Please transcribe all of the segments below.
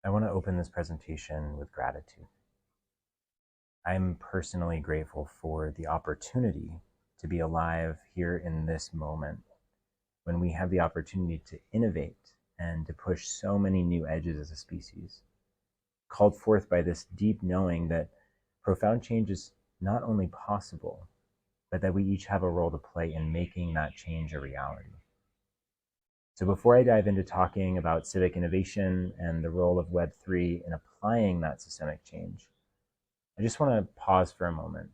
I want to open this presentation with gratitude. I'm personally grateful for the opportunity to be alive here in this moment when we have the opportunity to innovate and to push so many new edges as a species, called forth by this deep knowing that profound change is not only possible, but that we each have a role to play in making that change a reality. So before I dive into talking about civic innovation and the role of Web3 in applying that systemic change, I just want to pause for a moment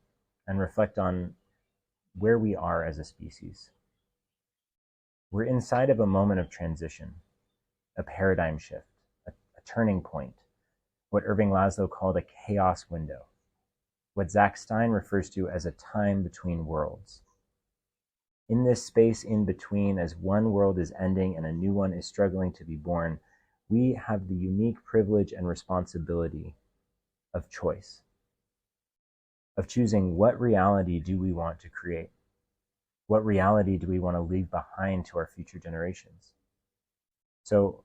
and reflect on where we are as a species. We're inside of a moment of transition, a paradigm shift, a turning point, what Irving Laszlo called a chaos window, what Zach Stein refers to as a time between worlds. In this space in between, as one world is ending and a new one is struggling to be born, we have the unique privilege and responsibility of choice, of choosing what reality do we want to create? What reality do we want to leave behind to our future generations? So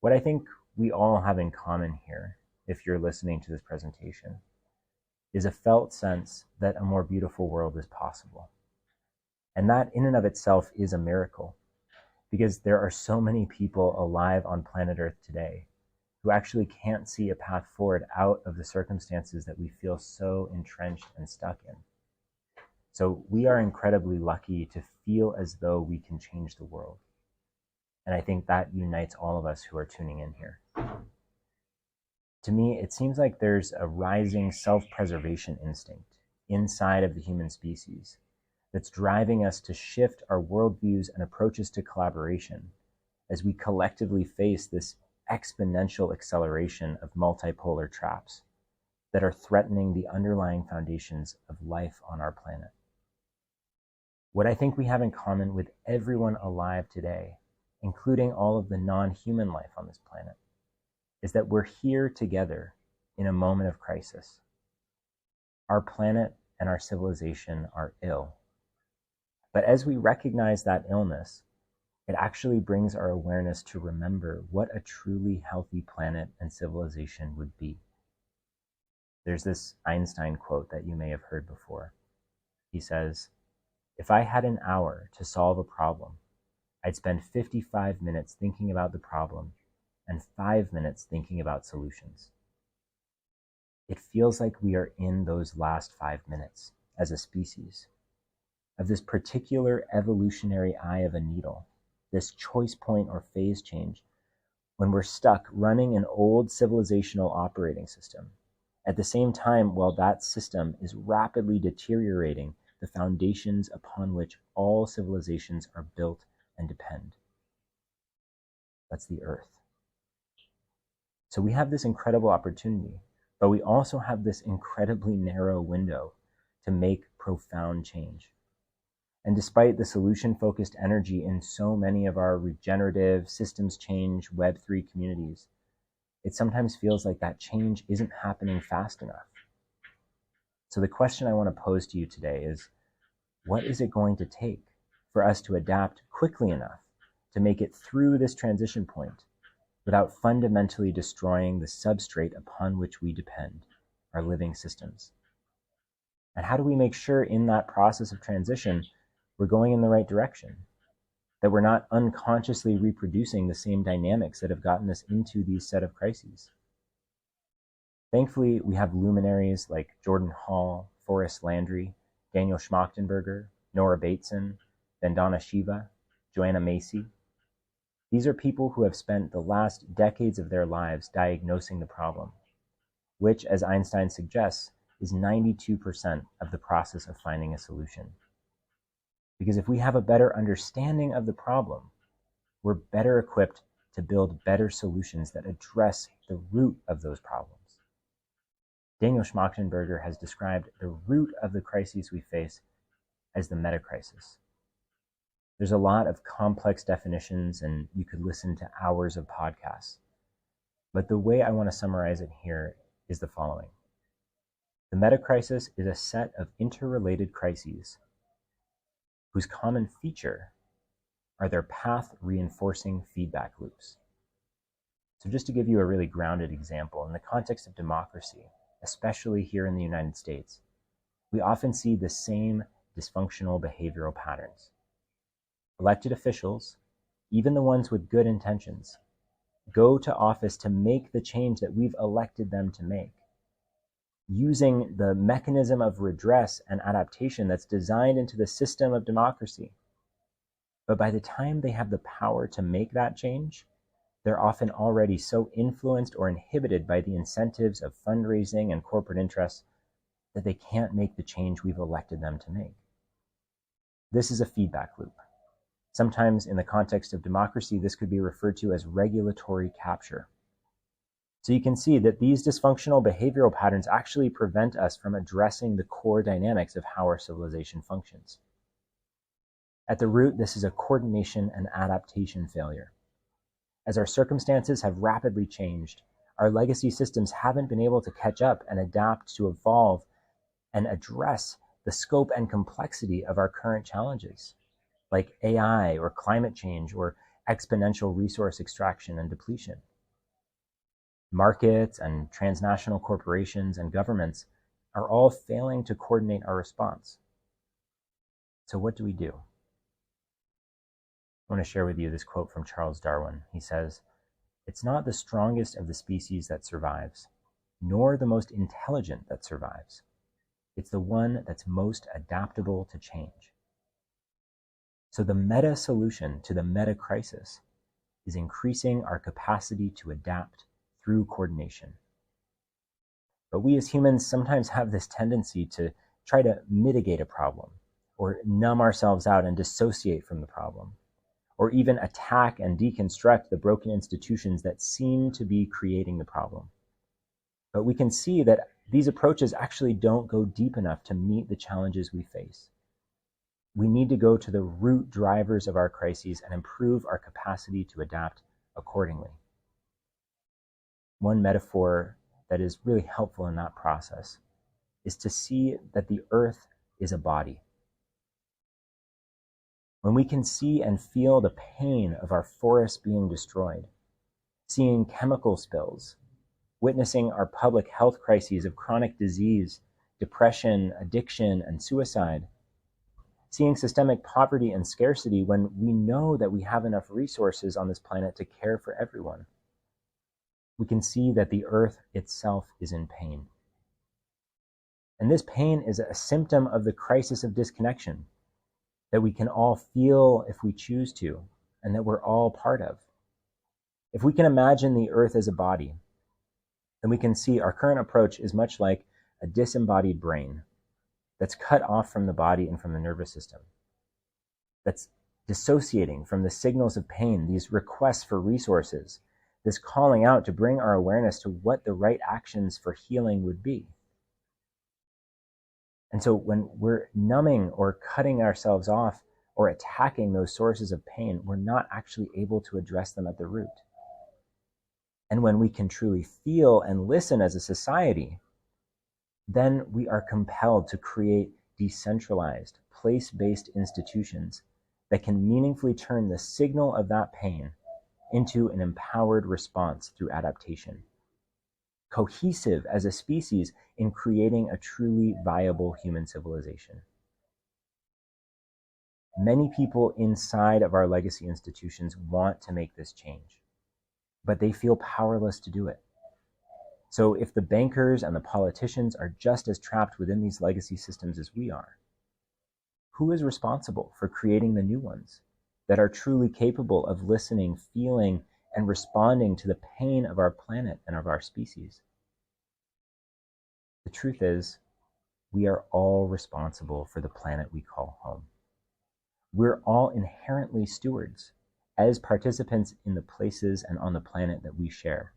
what I think we all have in common here, if you're listening to this presentation, is a felt sense that a more beautiful world is possible. And that in and of itself is a miracle, because there are so many people alive on planet Earth today who actually can't see a path forward out of the circumstances that we feel so entrenched and stuck in. So we are incredibly lucky to feel as though we can change the world. And I think that unites all of us who are tuning in here. To me, it seems like there's a rising self-preservation instinct inside of the human species that's driving us to shift our worldviews and approaches to collaboration as we collectively face this exponential acceleration of multipolar traps that are threatening the underlying foundations of life on our planet. What I think we have in common with everyone alive today, including all of the non-human life on this planet, is that we're here together in a moment of crisis. Our planet and our civilization are ill. But as we recognize that illness, it actually brings our awareness to remember what a truly healthy planet and civilization would be. There's this Einstein quote that you may have heard before. He says, "If I had an hour to solve a problem, I'd spend 55 minutes thinking about the problem and 5 minutes thinking about solutions." It feels like we are in those last 5 minutes as a species, of this particular evolutionary eye of a needle, this choice point or phase change, when we're stuck running an old civilizational operating system, at the same time while that system is rapidly deteriorating the foundations upon which all civilizations are built and depend. That's the Earth. So we have this incredible opportunity, but we also have this incredibly narrow window to make profound change. And despite the solution-focused energy in so many of our regenerative systems change Web3 communities, it sometimes feels like that change isn't happening fast enough. So the question I want to pose to you today is, what is it going to take for us to adapt quickly enough to make it through this transition point without fundamentally destroying the substrate upon which we depend, our living systems? And how do we make sure in that process of transition we're going in the right direction, that we're not unconsciously reproducing the same dynamics that have gotten us into these set of crises? Thankfully, we have luminaries like Jordan Hall, Forrest Landry, Daniel Schmachtenberger, Nora Bateson, Vandana Shiva, Joanna Macy. These are people who have spent the last decades of their lives diagnosing the problem, which, as Einstein suggests, is 92% of the process of finding a solution. Because if we have a better understanding of the problem, we're better equipped to build better solutions that address the root of those problems. Daniel Schmachtenberger has described the root of the crises we face as the meta-crisis. There's a lot of complex definitions, and you could listen to hours of podcasts. But the way I want to summarize it here is the following. The meta-crisis is a set of interrelated crises whose common feature are their path-reinforcing feedback loops. So just to give you a really grounded example, in the context of democracy, especially here in the United States, we often see the same dysfunctional behavioral patterns. Elected officials, even the ones with good intentions, go to office to make the change that we've elected them to make, using the mechanism of redress and adaptation that's designed into the system of democracy. But by the time they have the power to make that change, they're often already so influenced or inhibited by the incentives of fundraising and corporate interests that they can't make the change we've elected them to make. This is a feedback loop. Sometimes in the context of democracy, this could be referred to as regulatory capture. So you can see that these dysfunctional behavioral patterns actually prevent us from addressing the core dynamics of how our civilization functions. At the root, this is a coordination and adaptation failure. As our circumstances have rapidly changed, our legacy systems haven't been able to catch up and adapt to evolve and address the scope and complexity of our current challenges, like AI or climate change or exponential resource extraction and depletion. Markets and transnational corporations and governments are all failing to coordinate our response. So what do we do? I want to share with you this quote from Charles Darwin. He says, "It's not the strongest of the species that survives, nor the most intelligent that survives. It's the one that's most adaptable to change." So the meta solution to the meta crisis is increasing our capacity to adapt through coordination. But we as humans sometimes have this tendency to try to mitigate a problem, or numb ourselves out and dissociate from the problem, or even attack and deconstruct the broken institutions that seem to be creating the problem. But we can see that these approaches actually don't go deep enough to meet the challenges we face. We need to go to the root drivers of our crises and improve our capacity to adapt accordingly. One metaphor that is really helpful in that process is to see that the earth is a body. When we can see and feel the pain of our forests being destroyed, seeing chemical spills, witnessing our public health crises of chronic disease, depression, addiction, and suicide, seeing systemic poverty and scarcity when we know that we have enough resources on this planet to care for everyone, we can see that the earth itself is in pain. And this pain is a symptom of the crisis of disconnection that we can all feel if we choose to, and that we're all part of. If we can imagine the earth as a body, then we can see our current approach is much like a disembodied brain that's cut off from the body and from the nervous system, that's dissociating from the signals of pain, these requests for resources, this calling out to bring our awareness to what the right actions for healing would be. And so when we're numbing or cutting ourselves off or attacking those sources of pain, we're not actually able to address them at the root. And when we can truly feel and listen as a society, then we are compelled to create decentralized, place-based institutions that can meaningfully turn the signal of that pain into an empowered response through adaptation, cohesive as a species in creating a truly viable human civilization. Many people inside of our legacy institutions want to make this change, but they feel powerless to do it. So if the bankers and the politicians are just as trapped within these legacy systems as we are, who is responsible for creating the new ones that are truly capable of listening, feeling, and responding to the pain of our planet and of our species? The truth is, we are all responsible for the planet we call home. We're all inherently stewards as participants in the places and on the planet that we share.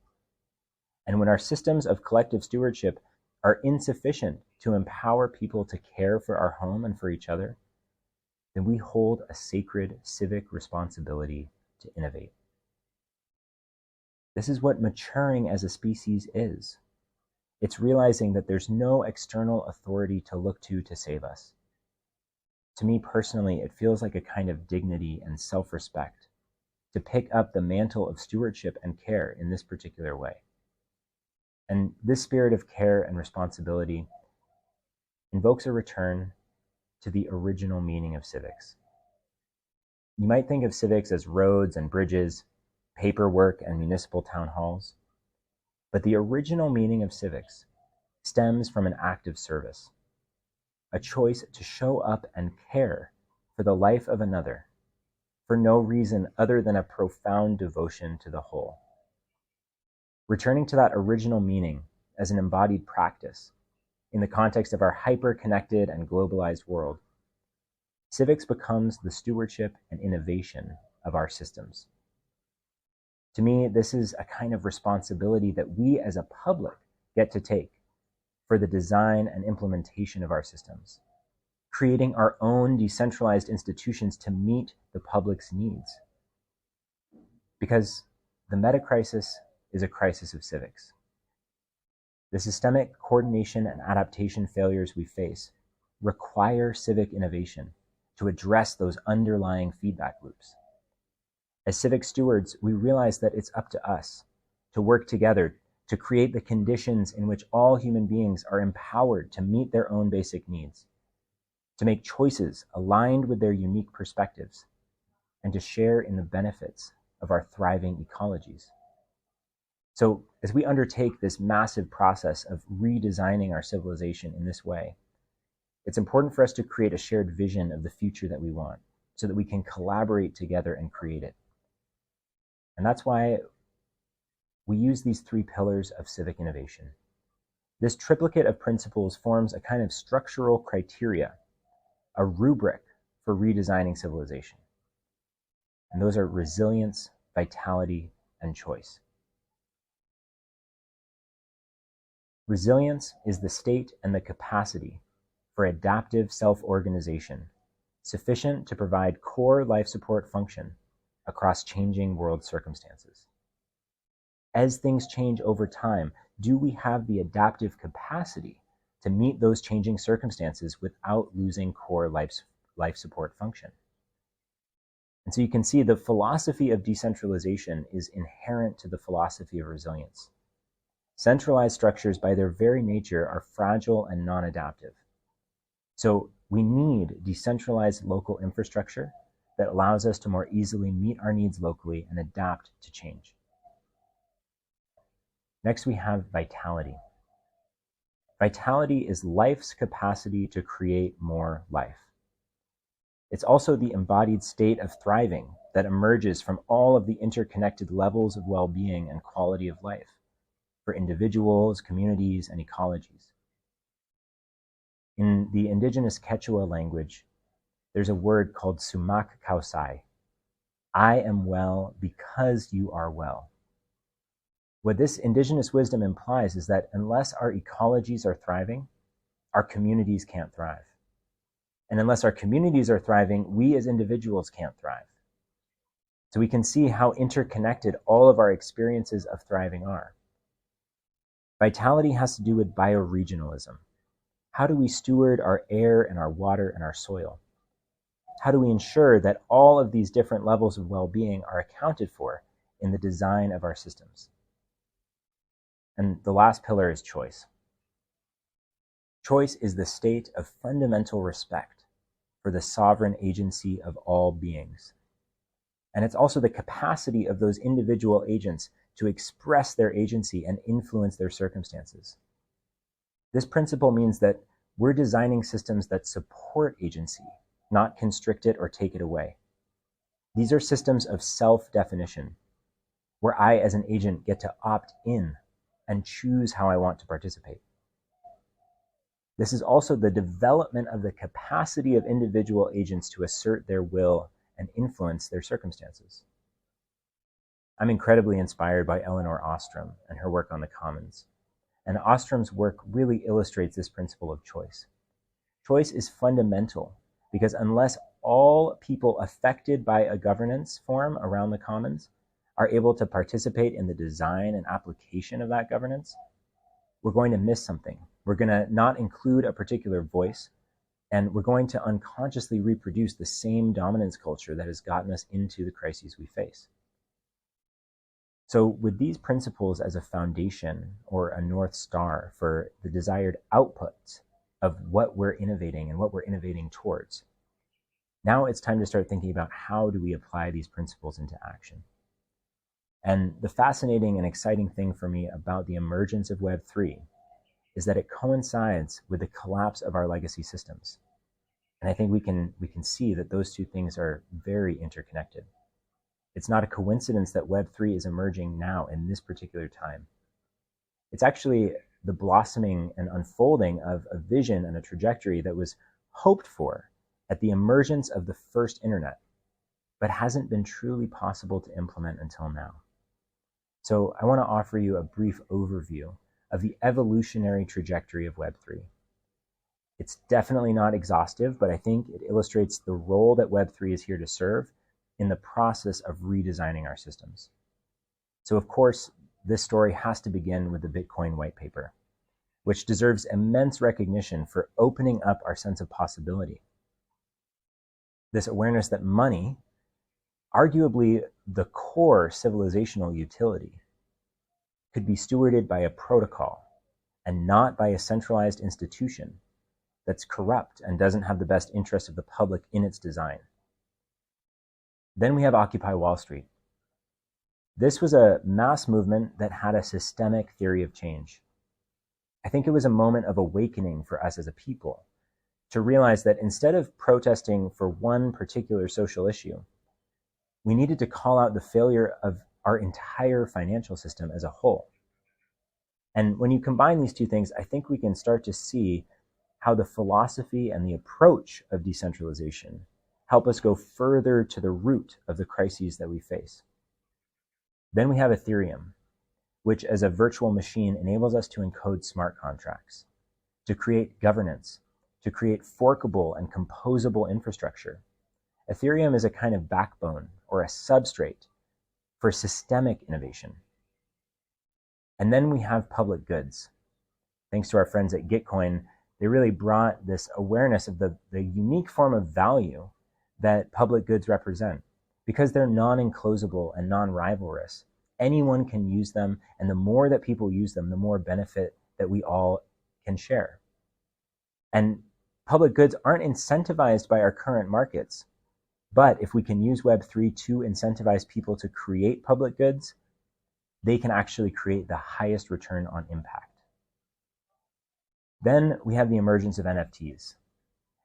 And when our systems of collective stewardship are insufficient to empower people to care for our home and for each other, then we hold a sacred civic responsibility to innovate. This is what maturing as a species is. It's realizing that there's no external authority to look to save us. To me personally, it feels like a kind of dignity and self-respect to pick up the mantle of stewardship and care in this particular way. And this spirit of care and responsibility invokes a return to the original meaning of civics. You might think of civics as roads and bridges, paperwork and municipal town halls, but the original meaning of civics stems from an act of service, a choice to show up and care for the life of another for no reason other than a profound devotion to the whole. Returning to that original meaning as an embodied practice in the context of our hyper-connected and globalized world, civics becomes the stewardship and innovation of our systems. To me, this is a kind of responsibility that we as a public get to take for the design and implementation of our systems, creating our own decentralized institutions to meet the public's needs. Because the meta-crisis is a crisis of civics. The systemic coordination and adaptation failures we face require civic innovation to address those underlying feedback loops. As civic stewards, we realize that it's up to us to work together to create the conditions in which all human beings are empowered to meet their own basic needs, to make choices aligned with their unique perspectives, and to share in the benefits of our thriving ecologies. So as we undertake this massive process of redesigning our civilization in this way, it's important for us to create a shared vision of the future that we want so that we can collaborate together and create it. And that's why we use these three pillars of civic innovation. This triplicate of principles forms a kind of structural criteria, a rubric for redesigning civilization. And those are resilience, vitality, and choice. Resilience is the state and the capacity for adaptive self-organization, sufficient to provide core life support function across changing world circumstances. As things change over time, do we have the adaptive capacity to meet those changing circumstances without losing core life support function? And so you can see the philosophy of decentralization is inherent to the philosophy of resilience. Centralized structures, by their very nature, are fragile and non-adaptive. So we need decentralized local infrastructure that allows us to more easily meet our needs locally and adapt to change. Next, we have vitality. Vitality is life's capacity to create more life. It's also the embodied state of thriving that emerges from all of the interconnected levels of well-being and quality of life for individuals, communities, and ecologies. In the indigenous Quechua language, there's a word called sumak kausai. I am well because you are well. What this indigenous wisdom implies is that unless our ecologies are thriving, our communities can't thrive. And unless our communities are thriving, we as individuals can't thrive. So we can see how interconnected all of our experiences of thriving are. Vitality has to do with bioregionalism. How do we steward our air and our water and our soil? How do we ensure that all of these different levels of well-being are accounted for in the design of our systems? And the last pillar is choice. Choice is the state of fundamental respect for the sovereign agency of all beings. And it's also the capacity of those individual agents to express their agency and influence their circumstances. This principle means that we're designing systems that support agency, not constrict it or take it away. These are systems of self-definition, where I as an agent get to opt in and choose how I want to participate. This is also the development of the capacity of individual agents to assert their will and influence their circumstances. I'm incredibly inspired by Elinor Ostrom and her work on the commons. And Ostrom's work really illustrates this principle of choice. Choice is fundamental because unless all people affected by a governance form around the commons are able to participate in the design and application of that governance, we're going to miss something. We're going to not include a particular voice, and we're going to unconsciously reproduce the same dominance culture that has gotten us into the crises we face. So with these principles as a foundation or a North Star for the desired output of what we're innovating and what we're innovating towards, now it's time to start thinking about how do we apply these principles into action. And the fascinating and exciting thing for me about the emergence of Web3 is that it coincides with the collapse of our legacy systems. And I think we can see that those two things are very interconnected. It's not a coincidence that Web3 is emerging now in this particular time. It's actually the blossoming and unfolding of a vision and a trajectory that was hoped for at the emergence of the first internet, but hasn't been truly possible to implement until now. So I want to offer you a brief overview of the evolutionary trajectory of Web3. It's definitely not exhaustive, but I think it illustrates the role that Web3 is here to serve in the process of redesigning our systems. So of course, this story has to begin with the Bitcoin white paper, which deserves immense recognition for opening up our sense of possibility. This awareness that money, arguably the core civilizational utility, could be stewarded by a protocol and not by a centralized institution that's corrupt and doesn't have the best interest of the public in its design. Then we have Occupy Wall Street. This was a mass movement that had a systemic theory of change. I think it was a moment of awakening for us as a people to realize that instead of protesting for one particular social issue, we needed to call out the failure of our entire financial system as a whole. And when you combine these two things, I think we can start to see how the philosophy and the approach of decentralization help us go further to the root of the crises that we face. Then we have Ethereum, which as a virtual machine enables us to encode smart contracts, to create governance, to create forkable and composable infrastructure. Ethereum is a kind of backbone or a substrate for systemic innovation. And then we have public goods. Thanks to our friends at Gitcoin, they really brought this awareness of the unique form of value that public goods represent. Because they're non-enclosable and non-rivalrous, anyone can use them, and the more that people use them, the more benefit that we all can share. And public goods aren't incentivized by our current markets, but if we can use Web3 to incentivize people to create public goods, they can actually create the highest return on impact. Then we have the emergence of NFTs.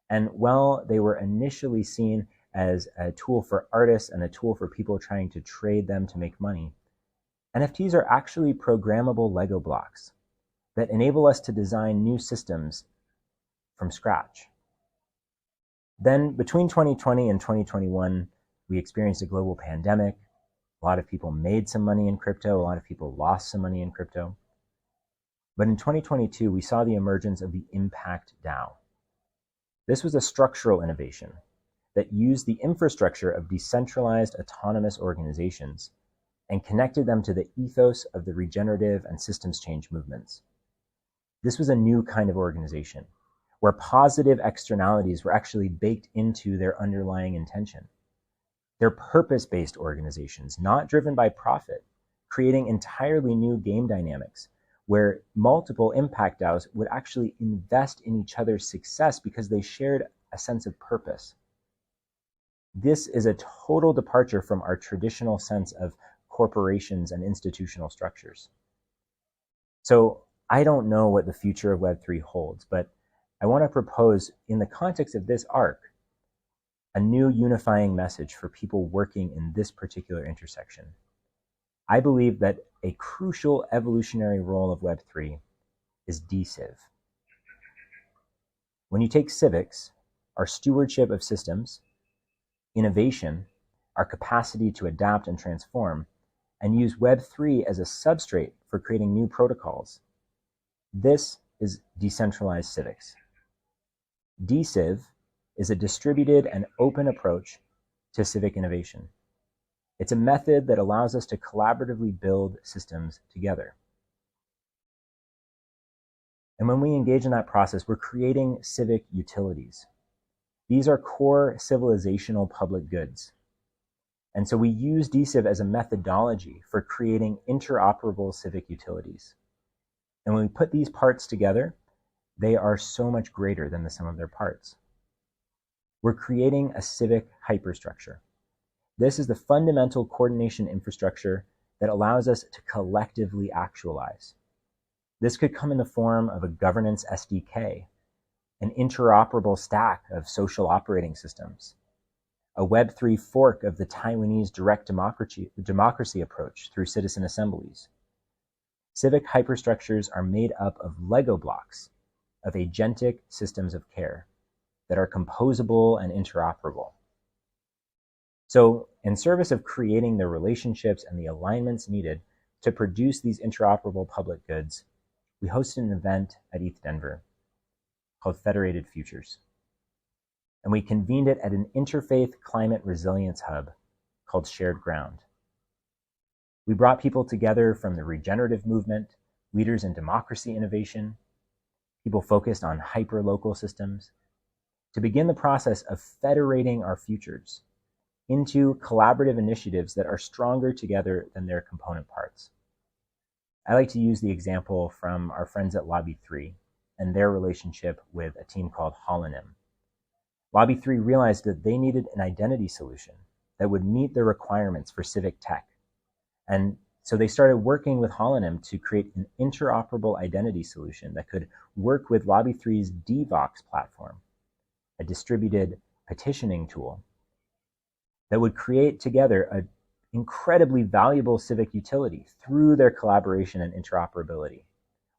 And while they were initially seen as a tool for artists and a tool for people trying to trade them to make money, NFTs are actually programmable Lego blocks that enable us to design new systems from scratch. Then between 2020 and 2021, we experienced a global pandemic. A lot of people made some money in crypto. A lot of people lost some money in crypto. But in 2022, we saw the emergence of the Impact DAO. This was a structural innovation that used the infrastructure of decentralized autonomous organizations and connected them to the ethos of the regenerative and systems change movements. This was a new kind of organization where positive externalities were actually baked into their underlying intention. They're purpose-based organizations, not driven by profit, creating entirely new game dynamics where multiple impact DAOs would actually invest in each other's success because they shared a sense of purpose. This is a total departure from our traditional sense of corporations and institutional structures. So I don't know what the future of Web3 holds, but I want to propose, in the context of this arc, a new unifying message for people working in this particular intersection. I believe that a crucial evolutionary role of Web3 is DCiv. When you take civics, our stewardship of systems, innovation, our capacity to adapt and transform, and use Web3 as a substrate for creating new protocols, this is decentralized civics. DCiv is a distributed and open approach to civic innovation. It's a method that allows us to collaboratively build systems together. And when we engage in that process, we're creating civic utilities. These are core civilizational public goods. And so we use DCIV as a methodology for creating interoperable civic utilities. And when we put these parts together, they are so much greater than the sum of their parts. We're creating a civic hyperstructure. This is the fundamental coordination infrastructure that allows us to collectively actualize. This could come in the form of a governance SDK, an interoperable stack of social operating systems, a Web3 fork of the Taiwanese direct democracy approach through citizen assemblies. Civic hyperstructures are made up of Lego blocks of agentic systems of care that are composable and interoperable. So in service of creating the relationships and the alignments needed to produce these interoperable public goods, we hosted an event at ETH Denver called Federated Futures. And we convened it at an interfaith climate resilience hub called Shared Ground. We brought people together from the regenerative movement, leaders in democracy innovation, people focused on hyper-local systems, to begin the process of federating our futures into collaborative initiatives that are stronger together than their component parts. I like to use the example from our friends at Lobby 3 and their relationship with a team called Holonym. Lobby 3 realized that they needed an identity solution that would meet their requirements for civic tech. And so they started working with Holonym to create an interoperable identity solution that could work with Lobby 3's DVox platform, a distributed petitioning tool that would create together an incredibly valuable civic utility through their collaboration and interoperability,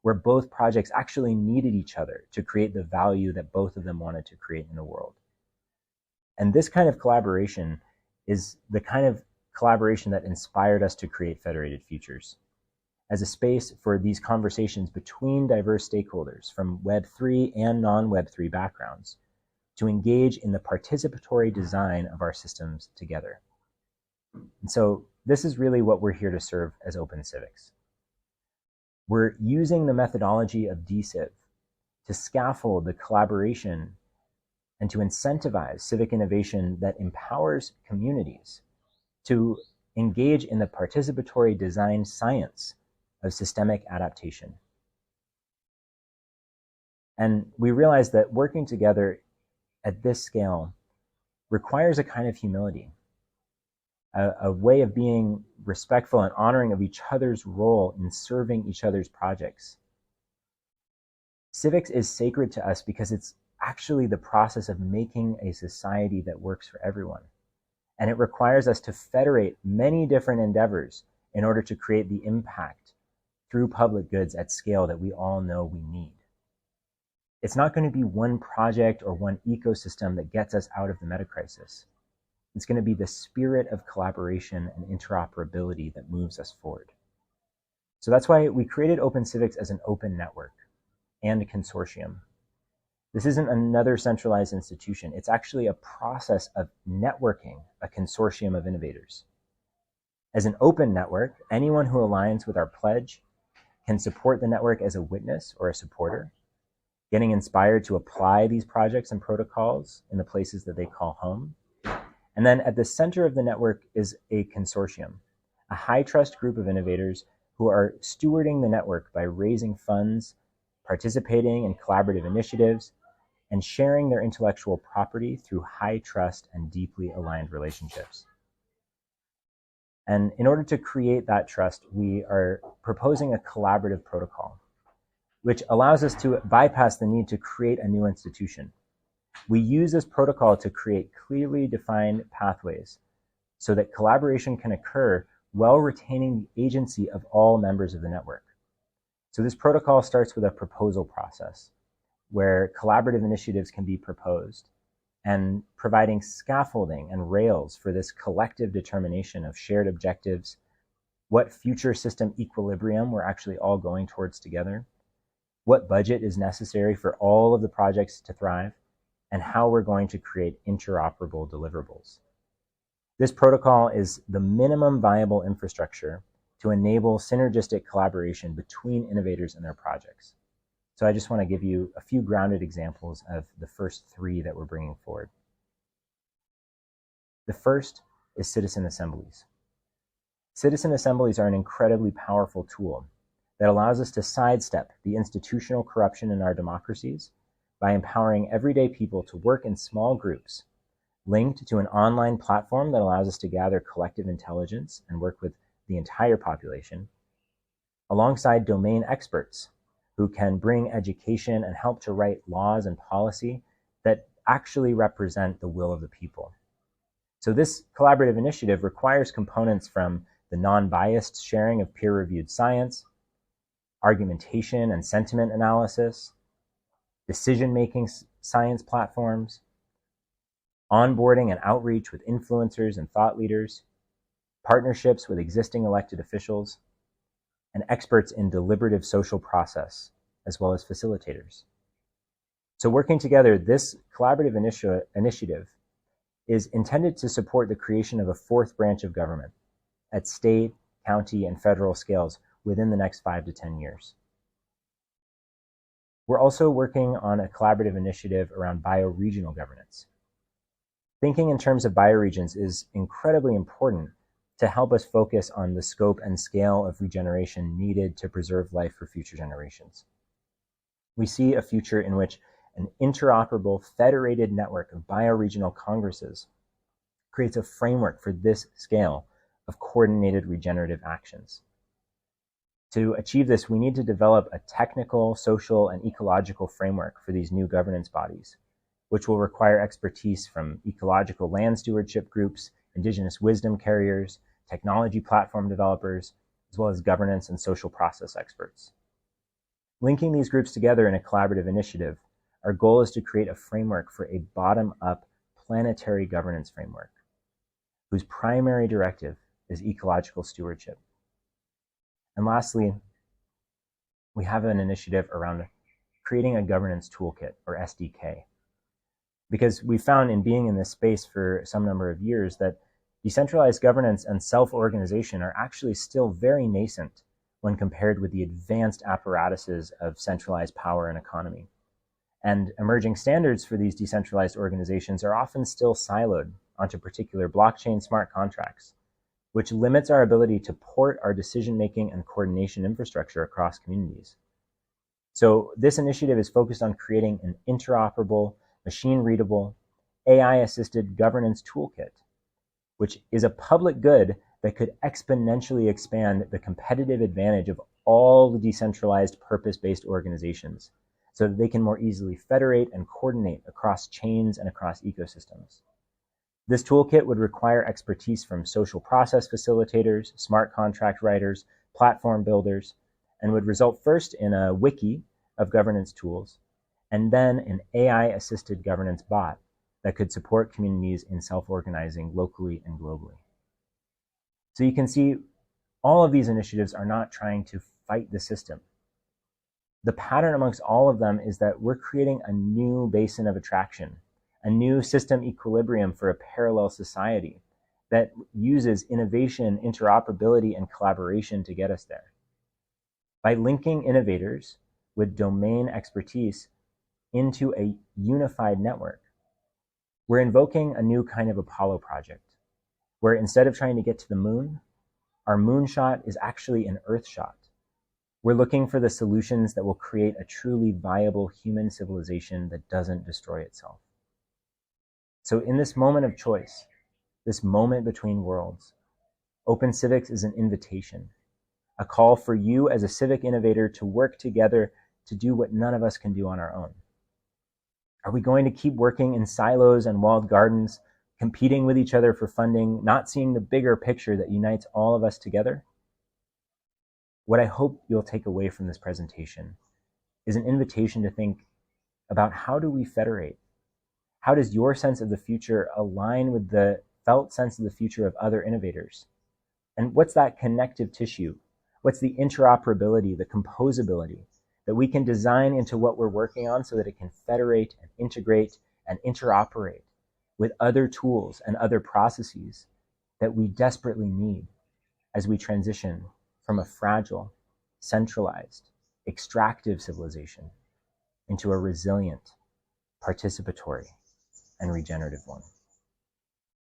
where both projects actually needed each other to create the value that both of them wanted to create in the world. And this kind of collaboration is the kind of collaboration that inspired us to create Federated Futures as a space for these conversations between diverse stakeholders from Web3 and non-Web3 backgrounds to engage in the participatory design of our systems together. And so this is really what we're here to serve as OpenCivics. We're using the methodology of DCIV to scaffold the collaboration and to incentivize civic innovation that empowers communities to engage in the participatory design science of systemic adaptation. And we realize that working together at this scale requires a kind of humility, a way of being respectful and honoring of each other's role in serving each other's projects. Civics is sacred to us because it's actually the process of making a society that works for everyone. And it requires us to federate many different endeavors in order to create the impact through public goods at scale that we all know we need. It's not going to be one project or one ecosystem that gets us out of the meta crisis. It's going to be the spirit of collaboration and interoperability that moves us forward. So that's why we created OpenCivics as an open network and a consortium. This isn't another centralized institution. It's actually a process of networking a consortium of innovators. As an open network, anyone who aligns with our pledge can support the network as a witness or a supporter, getting inspired to apply these projects and protocols in the places that they call home. And then at the center of the network is a consortium, a high-trust group of innovators who are stewarding the network by raising funds, participating in collaborative initiatives, and sharing their intellectual property through high trust and deeply aligned relationships. And in order to create that trust, we are proposing a collaborative protocol, which allows us to bypass the need to create a new institution. We use this protocol to create clearly defined pathways so that collaboration can occur while retaining the agency of all members of the network. So this protocol starts with a proposal process where collaborative initiatives can be proposed and providing scaffolding and rails for this collective determination of shared objectives, what future system equilibrium we're actually all going towards together, what budget is necessary for all of the projects to thrive, and how we're going to create interoperable deliverables. This protocol is the minimum viable infrastructure to enable synergistic collaboration between innovators and their projects. So I just want to give you a few grounded examples of the first three that we're bringing forward. The first is citizen assemblies. Citizen assemblies are an incredibly powerful tool that allows us to sidestep the institutional corruption in our democracies by empowering everyday people to work in small groups linked to an online platform that allows us to gather collective intelligence and work with the entire population, alongside domain experts who can bring education and help to write laws and policy that actually represent the will of the people. So this collaborative initiative requires components from the non-biased sharing of peer-reviewed science, argumentation and sentiment analysis, decision-making science platforms, onboarding and outreach with influencers and thought leaders, partnerships with existing elected officials, and experts in deliberative social process, as well as facilitators. So working together, this collaborative initiative is intended to support the creation of a fourth branch of government at state, county, and federal scales within the next 5 to 10 years. We're also working on a collaborative initiative around bioregional governance. Thinking in terms of bioregions is incredibly important to help us focus on the scope and scale of regeneration needed to preserve life for future generations. We see a future in which an interoperable, federated network of bioregional congresses creates a framework for this scale of coordinated regenerative actions. To achieve this, we need to develop a technical, social, and ecological framework for these new governance bodies, which will require expertise from ecological land stewardship groups, indigenous wisdom carriers, technology platform developers, as well as governance and social process experts. Linking these groups together in a collaborative initiative, our goal is to create a framework for a bottom-up planetary governance framework, whose primary directive is ecological stewardship. And lastly, we have an initiative around creating a governance toolkit, or SDK. Because we found in being in this space for some number of years that decentralized governance and self-organization are actually still very nascent when compared with the advanced apparatuses of centralized power and economy. And emerging standards for these decentralized organizations are often still siloed onto particular blockchain smart contracts, which limits our ability to port our decision-making and coordination infrastructure across communities. So this initiative is focused on creating an interoperable, machine-readable, AI-assisted governance toolkit, which is a public good that could exponentially expand the competitive advantage of all the decentralized purpose-based organizations so that they can more easily federate and coordinate across chains and across ecosystems. This toolkit would require expertise from social process facilitators, smart contract writers, platform builders, and would result first in a wiki of governance tools, and then an AI-assisted governance bot that could support communities in self-organizing locally and globally. So you can see all of these initiatives are not trying to fight the system. The pattern amongst all of them is that we're creating a new basin of attraction, a new system equilibrium for a parallel society that uses innovation, interoperability, and collaboration to get us there. By linking innovators with domain expertise into a unified network, we're invoking a new kind of Apollo project, where instead of trying to get to the moon, our moonshot is actually an Earth shot. We're looking for the solutions that will create a truly viable human civilization that doesn't destroy itself. So in this moment of choice, this moment between worlds, OpenCivics is an invitation, a call for you as a civic innovator to work together to do what none of us can do on our own. Are we going to keep working in silos and walled gardens, competing with each other for funding, not seeing the bigger picture that unites all of us together? What I hope you'll take away from this presentation is an invitation to think about how do we federate? How does your sense of the future align with the felt sense of the future of other innovators? And what's that connective tissue? What's the interoperability, the composability that we can design into what we're working on so that it can federate and integrate and interoperate with other tools and other processes that we desperately need as we transition from a fragile, centralized, extractive civilization into a resilient, participatory, and regenerative one.